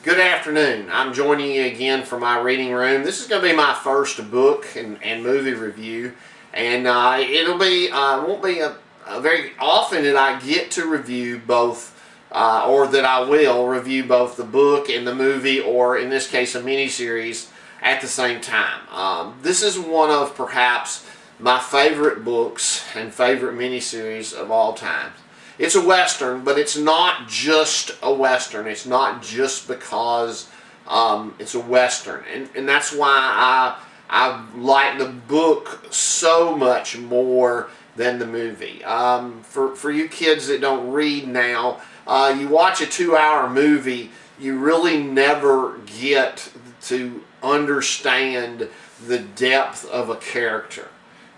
Good afternoon. I'm joining you again for my reading room. This is going to be my first book and movie review, and it'll be won't be a very often that I get to review both, or that I will review both the book and the movie, or in this case a miniseries at the same time. This is one of perhaps my favorite books and favorite miniseries of all time. It's a Western, but it's not just a Western. It's not just because it's a Western. And that's why I like the book so much more than the movie. For you kids that don't read now, you watch a 2-hour movie, you really never get to understand the depth of a character.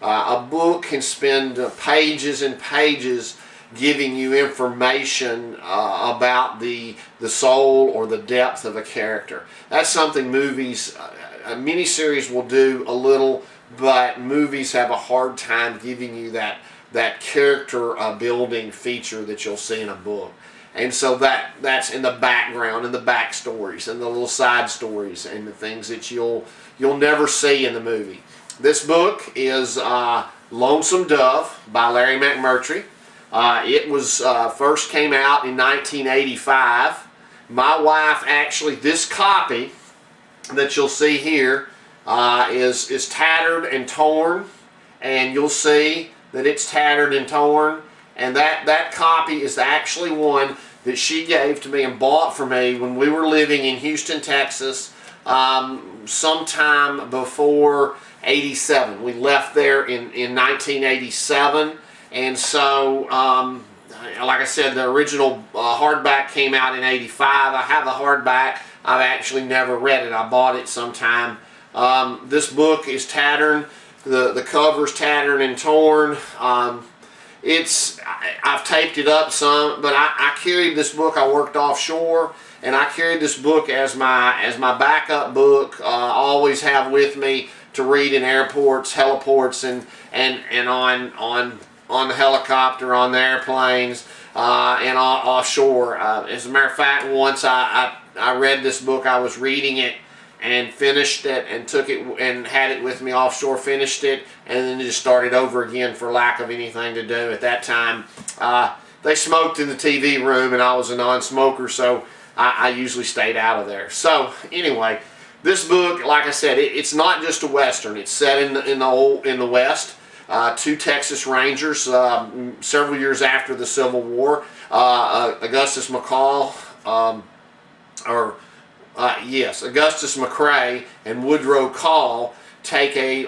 A book can spend pages and pages giving you information about the soul or the depth of a character. That's something movies, a miniseries will do a little, but movies have a hard time giving you that character building feature that you'll see in a book. And so that's in the background and the backstories and the little side stories and the things that you'll never see in the movie. This book is Lonesome Dove by Larry McMurtry. It was first came out in 1985. My wife actually, this copy that you'll see here is tattered and torn, and you'll see that it's tattered and torn, and that copy is actually one that she gave to me and bought for me when we were living in Houston, Texas, sometime before '87. We left there in 1987. And so, like I said, the original hardback came out in '85. I have the hardback. I've actually never read it. I bought it sometime. This book is tattered. The cover's tattered and torn. I've taped it up some, but I carried this book. I worked offshore, and I carried this book as my backup book. I always have with me to read in airports, heliports, and on the helicopter, on the airplanes, and offshore. As a matter of fact, once I read this book, I was reading it and finished it and took it and had it with me offshore, finished it, and then just started over again for lack of anything to do. At that time, they smoked in the TV room, and I was a non-smoker, so I usually stayed out of there. So anyway, this book, like I said, it's not just a Western. It's set in the West. Two Texas Rangers, several years after the Civil War. Augustus McCrae and Woodrow Call take a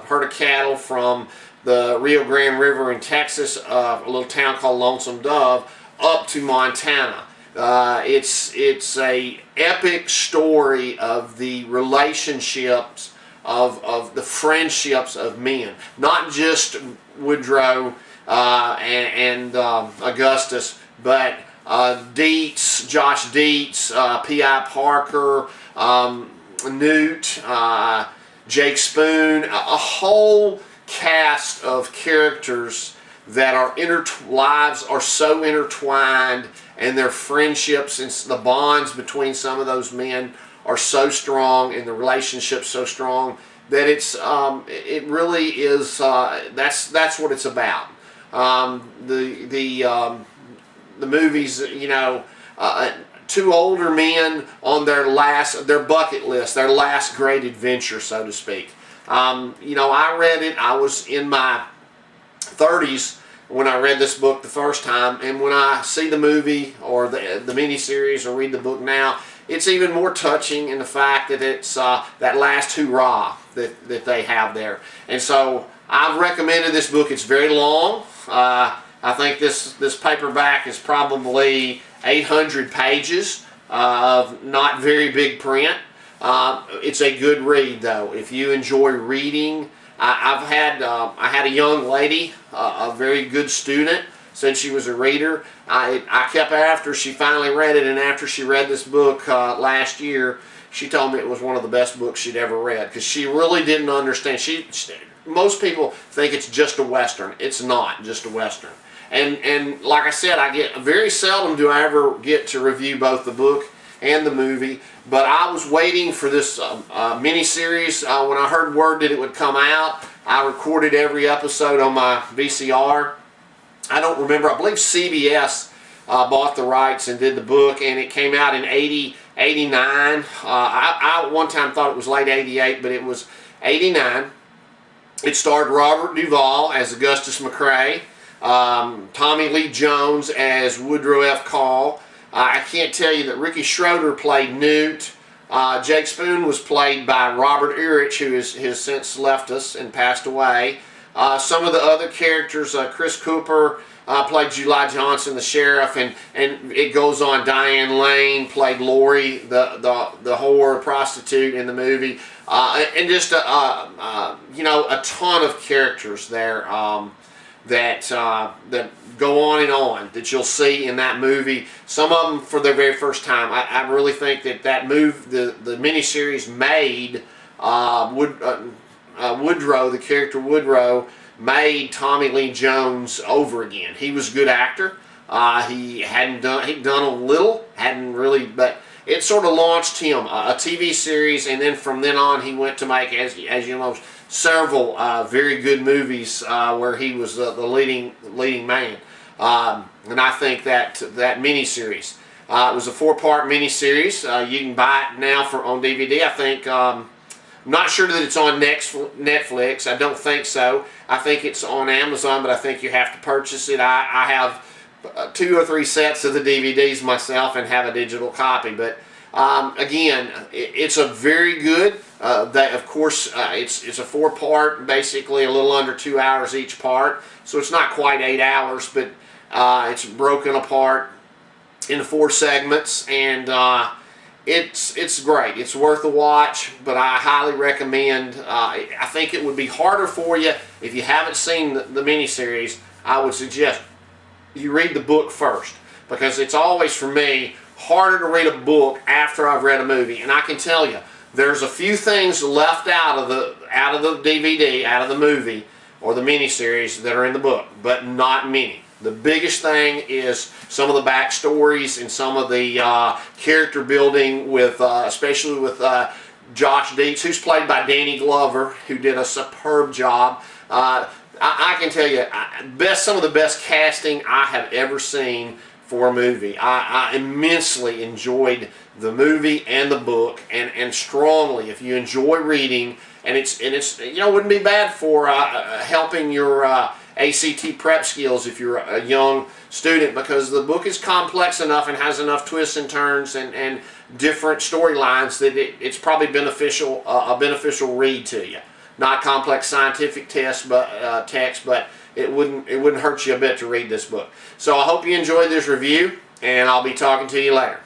herd of cattle from the Rio Grande River in Texas, a little town called Lonesome Dove, up to Montana. It's a epic story of the relationships of the friendships of men, not just Woodrow and Augustus, but Josh Dietz, P.I. Parker, Newt, Jake Spoon, a whole cast of characters that our lives are so intertwined, and their friendships and the bonds between some of those men are so strong, and the relationship's so strong that it really is. That's what it's about. The movies, two older men on their bucket list, their last great adventure, so to speak. I read it. I was in my 30s when I read this book the first time, and when I see the movie or the miniseries or read the book now, it's even more touching in the fact that it's that last hurrah that they have there. And so I've recommended this book. It's very long. I think this paperback is probably 800 pages of not very big print. It's a good read, though. If you enjoy reading, I had a young lady, a very good student, since she was a reader. I kept after she finally read it, and after she read this book last year, she told me it was one of the best books she'd ever read, because she really didn't understand. Most people think it's just a Western. It's not just a Western. And like I said, very seldom do I ever get to review both the book and the movie. But I was waiting for this miniseries. When I heard word that it would come out, I recorded every episode on my VCR. I don't remember. I believe CBS bought the rights and did the book, and it came out in 89. I at one time thought it was late 88, but it was 89. It starred Robert Duvall as Augustus McCrae, Tommy Lee Jones as Woodrow F. Call. I can't tell you that Ricky Schroeder played Newt. Jake Spoon was played by Robert Urich, who has since left us and passed away. Some of the other characters, Chris Cooper played July Johnson, the sheriff, and it goes on. Diane Lane played Lori, the whore, prostitute in the movie, and just you know, a ton of characters there that go on and on that you'll see in that movie. Some of them for their very first time. I really think that the miniseries made Woodrow, the character Woodrow, made Tommy Lee Jones over again. He was a good actor. He'd done a little, hadn't really, but it sort of launched him, a TV series, and then from then on he went to make, as you know, several very good movies where he was the leading man. And I think that miniseries, it was a 4-part miniseries. You can buy it now on DVD. I think. I'm not sure that it's on Netflix. I don't think so. I think it's on Amazon, but I think you have to purchase it. I have 2 or 3 sets of the DVDs myself and have a digital copy. But again, it's a very good. Of course, it's a 4-part, basically a little under 2 hours each part. So it's not quite 8 hours, but it's broken apart into 4 segments, and it's great. It's worth a watch, but I highly recommend. I think it would be harder for you if you haven't seen the miniseries. I would suggest you read the book first, because it's always, for me, harder to read a book after I've read a movie. And I can tell you, there's a few things left out of the DVD, out of the movie or the miniseries that are in the book, but not many. The biggest thing is some of the backstories and some of the character building, with especially with Josh Dietz, who's played by Danny Glover, who did a superb job. I can tell you, some of the best casting I have ever seen for a movie. I immensely enjoyed the movie and the book, and strongly, if you enjoy reading, and it's you know, wouldn't be bad for helping your ACT prep skills if you're a young student, because the book is complex enough and has enough twists and turns and different storylines that it's probably beneficial, a beneficial read to you. Not complex scientific text, but it wouldn't hurt you a bit to read this book. So I hope you enjoyed this review, and I'll be talking to you later.